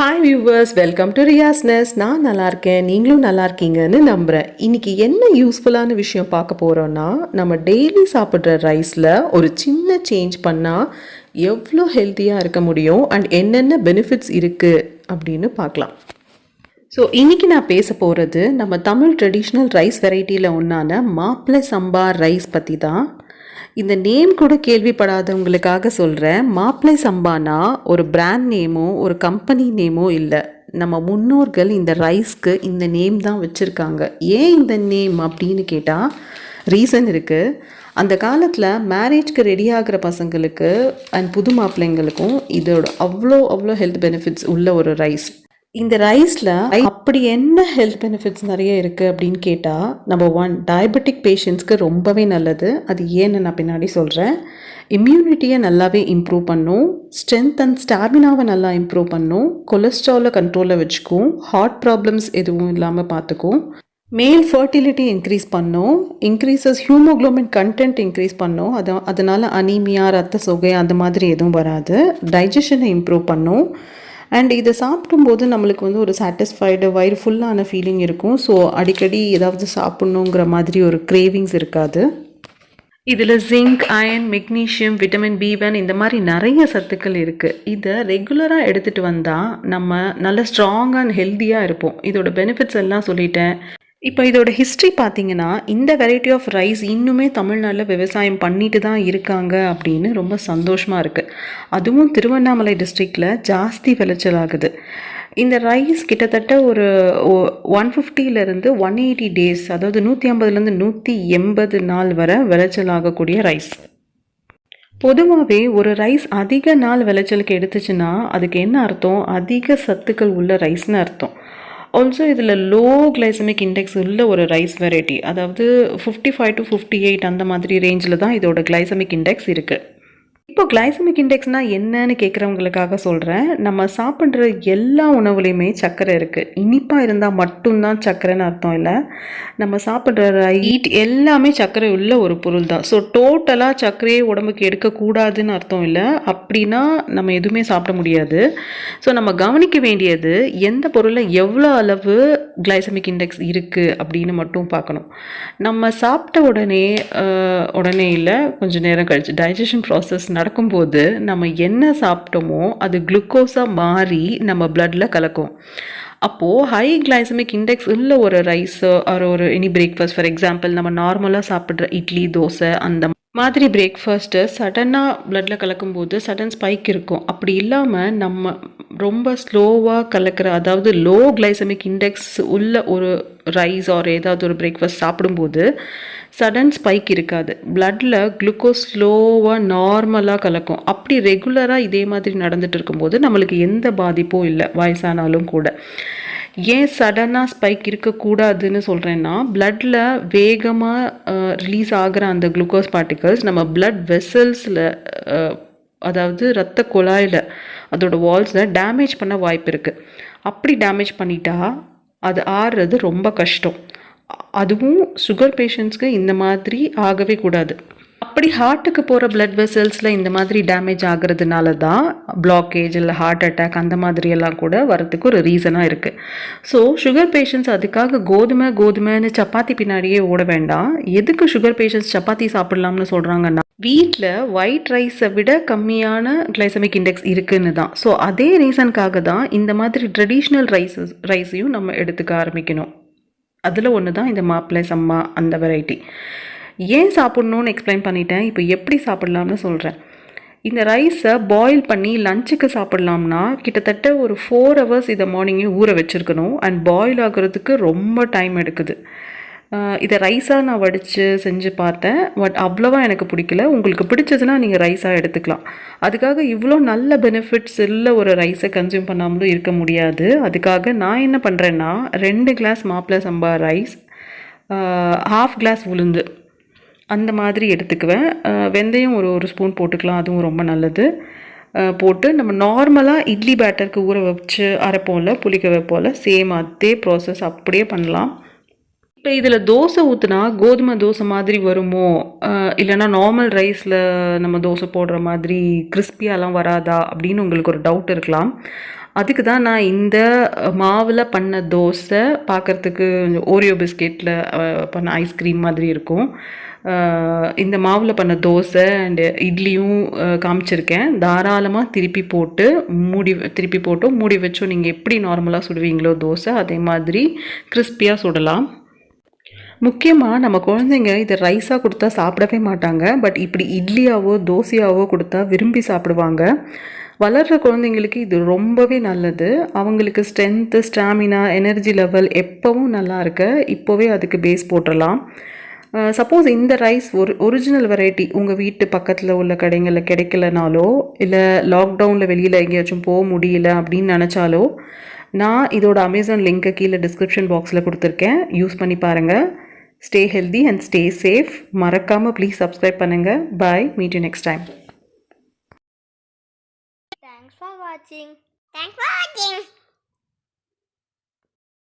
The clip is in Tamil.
ஹாய் வியூவர்ஸ், வெல்கம் டு ரியாஸ்னஸ். நான் நல்லா இருக்கேன், நீங்களும் நல்லா இருக்கீங்கன்னு நம்புகிறேன். இன்றைக்கி என்ன யூஸ்ஃபுல்லான விஷயம் பார்க்க போகிறோன்னா, நம்ம டெய்லி சாப்பிட்ற ரைஸில் ஒரு சின்ன சேஞ்ச் பண்ணால் எவ்வளோ ஹெல்த்தியாக இருக்க முடியும் அண்ட் என்னென்ன பெனிஃபிட்ஸ் இருக்குது அப்படின்னு பார்க்கலாம். ஸோ இன்றைக்கி நான் பேச போகிறது நம்ம தமிழ் ட்ரெடிஷ்னல் ரைஸ் வெரைட்டியில் ஒன்றான மாப்பிள்ளை சம்பா ரைஸ் பற்றி தான். இந்த நேம் கூட கேள்விப்படாதவங்களுக்காக சொல்கிறேன். மாப்பிள்ளை சம்பானா ஒரு பிராண்ட் நேமோ ஒரு கம்பெனி நேமோ இல்லை. நம்ம முன்னோர்கள் இந்த ரைஸ்க்கு இந்த நேம் தான் வச்சுருக்காங்க. ஏன் இந்த நேம் அப்படின்னு கேட்டால் ரீசன் இருக்குது. அந்த காலத்தில் மேரேஜ்க்கு ரெடி ஆகிற பசங்களுக்கு அண்ட் புது மாப்பிள்ளைங்களுக்கும் இதோட அவ்வளோ ஹெல்த் பெனிஃபிட்ஸ் உள்ள ஒரு ரைஸ். இந்த ரைஸில் அப்படி என்ன ஹெல்த் பெனிஃபிட்ஸ் நிறைய இருக்குது அப்படின்னு கேட்டால், நம்பர் 1, டயபெட்டிக் பேஷண்ட்ஸ்க்கு ரொம்பவே நல்லது. அது ஏன்னு நான் பின்னாடி சொல்கிறேன். இம்யூனிட்டியை நல்லாவே இம்ப்ரூவ் பண்ணும், ஸ்ட்ரென்த் அண்ட் ஸ்டாமினாவை நல்லா இம்ப்ரூவ் பண்ணும், கொலஸ்ட்ராலை கண்ட்ரோலில் வச்சுக்கும், ஹார்ட் ப்ராப்ளம்ஸ் எதுவும் இல்லாமல் பார்த்துக்கும், மேல் ஃபர்டிலிட்டி இன்க்ரீஸ் பண்ணும், இன்க்ரீசஸ் ஹியூமோக்ளோபின் கண்டென்ட் இன்க்ரீஸ் பண்ணும். அதனால் அனீமியா, ரத்த சோகை அந்த மாதிரி எதுவும் வராது. டைஜஷனை இம்ப்ரூவ் பண்ணும். அண்ட் இதை சாப்பிடும்போது நம்மளுக்கு ஒரு சாட்டிஸ்ஃபைடு வயிறு ஃபுல்லான ஃபீலிங் இருக்கும். ஸோ அடிக்கடி ஏதாவது சாப்பிட்ணுங்கிற மாதிரி ஒரு கிரேவிங்ஸ் இருக்காது. இதில் zinc, iron, magnesium, vitamin B1 இந்த மாதிரி நிறைய சத்துக்கள் இருக்குது. இதை ரெகுலராக எடுத்துகிட்டு வந்தால் நம்ம நல்ல ஸ்ட்ராங் அண்ட் ஹெல்த்தியாக இருப்போம். இதோட பெனிஃபிட்ஸ் எல்லாம் சொல்லிட்டேன். இப்போ இதோட ஹிஸ்ட்ரி பார்த்தீங்கன்னா, இந்த வெரைட்டி ஆஃப் ரைஸ் இன்னுமே தமிழ்நாட்டில் விவசாயம் பண்ணிட்டு தான் இருக்காங்க அப்படின்னு ரொம்ப சந்தோஷமாக இருக்குது. அதுவும் திருவண்ணாமலை டிஸ்ட்ரிக்டில் ஜாஸ்தி விளைச்சல் ஆகுது. இந்த ரைஸ் கிட்டத்தட்ட ஒரு 150லேருந்து 180 டேஸ், அதாவது 150லேருந்து 180 நாள் வரை விளைச்சல் ஆகக்கூடிய ரைஸ். பொதுவாகவே ஒரு ரைஸ் அதிக நாள் விளைச்சலுக்கு எடுத்துச்சுன்னா அதுக்கு என்ன அர்த்தம்? அதிக சத்துக்கள் உள்ள ரைஸ்னு அர்த்தம். ஆல்சோ இதில் லோ கிளைசமிக் இண்டெக்ஸ் உள்ள ஒரு ரைஸ் வெரைட்டி, அதாவது 55 to 58 அந்த மாதிரி ரேஞ்சில் தான் இதோட கிளைசமிக் இண்டெக்ஸ் இருக்குது. இப்போ கிளைசமிக் இண்டெக்ஸ்னால் என்னன்னு கேட்குறவங்களுக்காக சொல்கிறேன். நம்ம சாப்பிட்ற எல்லா உணவுலேயுமே சர்க்கரை இருக்குது. இனிப்பாக இருந்தால் மட்டும்தான் சர்க்கரைன்னு அர்த்தம் இல்லை. நம்ம சாப்பிட்ற ரைட் எல்லாமே சர்க்கரை உள்ள ஒரு பொருள் தான். ஸோ டோட்டலாக சர்க்கரையே உடம்புக்கு எடுக்கக்கூடாதுன்னு அர்த்தம் இல்லை. அப்படின்னா நம்ம எதுவுமே சாப்பிட முடியாது. ஸோ நம்ம கவனிக்க வேண்டியது எந்த பொருளில் எவ்வளோ அளவு கிளைசமிக் இண்டெக்ஸ் இருக்குது அப்படின்னு மட்டும் பார்க்கணும். நம்ம சாப்பிட்ட உடனே இல்லை, கொஞ்சம் நேரம் கழிச்சு டைஜஷன் ப்ராசஸ் நடக்கும்போது நம்ம என்ன சாப்பிட்டோமோ அது குளுக்கோஸாக மாறி நம்ம பிளட்டில் கலக்கும். அப்போது ஹை கிளைசமிக் இண்டெக்ஸ் உள்ள ஒரு ரைஸோ ஒரு எனி பிரேக்ஃபாஸ்ட், ஃபார் எக்ஸாம்பிள் நம்ம நார்மலாக சாப்பிட்ற இட்லி, தோசை அந்த மாதிரி பிரேக்ஃபாஸ்ட்டு சடனாக பிளட்டில் கலக்கும்போது சடன் ஸ்பைக் இருக்கும். அப்படி இல்லாமல் நம்ம ரொம்ப ஸ்லோவாக கலக்கிற, அதாவது லோ கிளைசமிக் இண்டெக்ஸ் உள்ள ஒரு ரைஸ் ஆர் ஏதாவது ஒரு பிரேக்ஃபாஸ்ட் சாப்பிடும்போது சடன் ஸ்பைக் இருக்காது. பிளட்டில் குளுக்கோஸ் ஸ்லோவாக நார்மலாக கலக்கும். அப்படி ரெகுலராக இதே மாதிரி நடந்துட்டு இருக்கும்போது நம்மளுக்கு எந்த பாதிப்பும் இல்லை, வயசானாலும் கூட. ஏன் சடனாக ஸ்பைக் இருக்கக்கூடாதுன்னு சொல்கிறேன்னா, பிளட்டில் வேகமாக ரிலீஸ் ஆகிற அந்த குளுக்கோஸ் பார்ட்டிகல்ஸ் நம்ம பிளட் வெசல்ஸில், அதாவது இரத்த குழாயில் அதோட வால்ஸில் டேமேஜ் பண்ண வாய்ப்பு இருக்குது. அப்படி டேமேஜ் பண்ணிட்டா அது ஆறுறது ரொம்ப கஷ்டம். அதுவும் சுகர் பேஷண்ட்ஸ்க்கு இந்த மாதிரி ஆகவே கூடாது. அப்படி ஹார்ட்டுக்கு போகிற பிளட் வெசல்ஸில் இந்த மாதிரி டேமேஜ் ஆகிறதுனால தான் பிளாக்கேஜ் இல்லை ஹார்ட் அட்டாக் அந்த மாதிரியெல்லாம் கூட வரத்துக்கு ஒரு ரீசனாக இருக்குது. ஸோ சுகர் பேஷண்ட்ஸ் அதுக்காக கோதுமைன்னு சப்பாத்தி பின்னாடியே ஓட வேண்டாம். எதுக்கு சுகர் பேஷண்ட்ஸ் சப்பாத்தி சாப்பிட்லாம்னு சொல்கிறாங்கன்னா, வீட்டில் ஒயிட் ரைஸை விட கம்மியான கிளைசமிக் இண்டெக்ஸ் இருக்குன்னு தான். ஸோ அதே ரீசனுக்காக தான் இந்த மாதிரி ட்ரெடிஷ்னல் ரைஸையும் நம்ம எடுத்துக்க ஆரம்பிக்கணும். அதில் ஒன்று தான் இந்த மாப்பிள்ளை சம்பா அந்த வெரைட்டி. ஏன் சாப்பிட்ணுன்னு எக்ஸ்பிளைன் பண்ணிட்டேன். இப்போ எப்படி சாப்பிட்லாம்னு சொல்கிறேன். இந்த ரைஸை பாயில் பண்ணி லஞ்சுக்கு சாப்பிட்லாம்னா கிட்டத்தட்ட ஒரு 4 hours இதை மார்னிங்கே ஊற வச்சுருக்கணும். அண்ட் பாயில் ஆகிறதுக்கு ரொம்ப டைம் எடுக்குது. இதை ரைஸாக நான் வடித்து செஞ்சு பார்த்தேன். பட் அவ்வளோவா எனக்கு பிடிக்கல. உங்களுக்கு பிடிச்சதுன்னா நீங்கள் ரைஸாக எடுத்துக்கலாம். அதுக்காக இவ்வளோ நல்ல பெனிஃபிட்ஸ் இல்லை ஒரு ரைஸை கன்சியூம் பண்ணாமலும் இருக்க முடியாது. அதுக்காக நான் என்ன பண்ணுறேன்னா, 2 கிளாஸ் மாப்பிள்ளை சம்பா ரைஸ், 1/2 கிளாஸ் உளுந்து அந்த மாதிரி எடுத்துக்குவேன். வெந்தயம் ஒரு ஸ்பூன் போட்டுக்கலாம், அதுவும் ரொம்ப நல்லது. போட்டு நம்ம நார்மலாக இட்லி பேட்டருக்கு ஊற வச்சு அரைப்போம்ல, புளிக்க வைப்போம்ல, சேம் அதே ப்ராசஸ் அப்படியே பண்ணலாம். இப்போ இதில் தோசை ஊற்றுனா கோதுமை தோசை மாதிரி வருமோ, இல்லைனா நார்மல் ரைஸில் நம்ம தோசை போடுற மாதிரி கிறிஸ்பியாலாம் வராதா அப்படின்னு உங்களுக்கு ஒரு டவுட் இருக்கலாம். அதுக்கு தான் நான் இந்த மாவில் பண்ண தோசை பார்க்குறதுக்கு ஓரியோ பிஸ்கெட்டில் பண்ண ஐஸ்கிரீம் மாதிரி இருக்கும். இந்த மாவில் பண்ண தோசை அண்டு இட்லியும் காமிச்சிருக்கேன். தாராளமாக திருப்பி போட்டு மூடி வச்சோம் நீங்கள் எப்படி நார்மலாக சுடுவீங்களோ தோசை அதே மாதிரி கிறிஸ்பியாக சுடலாம். முக்கியமாக நம்ம குழந்தைங்க இதை ரைஸாக கொடுத்தா சாப்பிடவே மாட்டாங்க. பட் இப்படி இட்லியாவோ தோசையாவோ கொடுத்தா விரும்பி சாப்பிடுவாங்க. வளர்கிற குழந்தைங்களுக்கு இது ரொம்பவே நல்லது. அவங்களுக்கு ஸ்ட்ரென்த்து, ஸ்டாமினா, எனர்ஜி லெவல் எப்போவும் நல்லா இருக்க இப்போவே அதுக்கு பேஸ் போட்டுடலாம். சப்போஸ் இந்த ரைஸ் ஒரிஜினல் வெரைட்டி உங்கள் வீட்டு பக்கத்தில் உள்ள கடைகளில் கிடைக்கலனாலோ இல்லை லாக்டவுனில் வெளியில் எங்கேயாச்சும் போக முடியல அப்படின்னு நினச்சாலோ நான் இதோட அமேசான் லிங்க்கை கீழே டிஸ்கிரிப்ஷன் பாக்ஸில் கொடுத்துருக்கேன். யூஸ் பண்ணி பாருங்கள். Stay healthy and stay safe. மறக்காமல் ப்ளீஸ் சப்ஸ்கிரைப் பண்ணுங்கள். Bye. Meet you next time. Thanks for watching.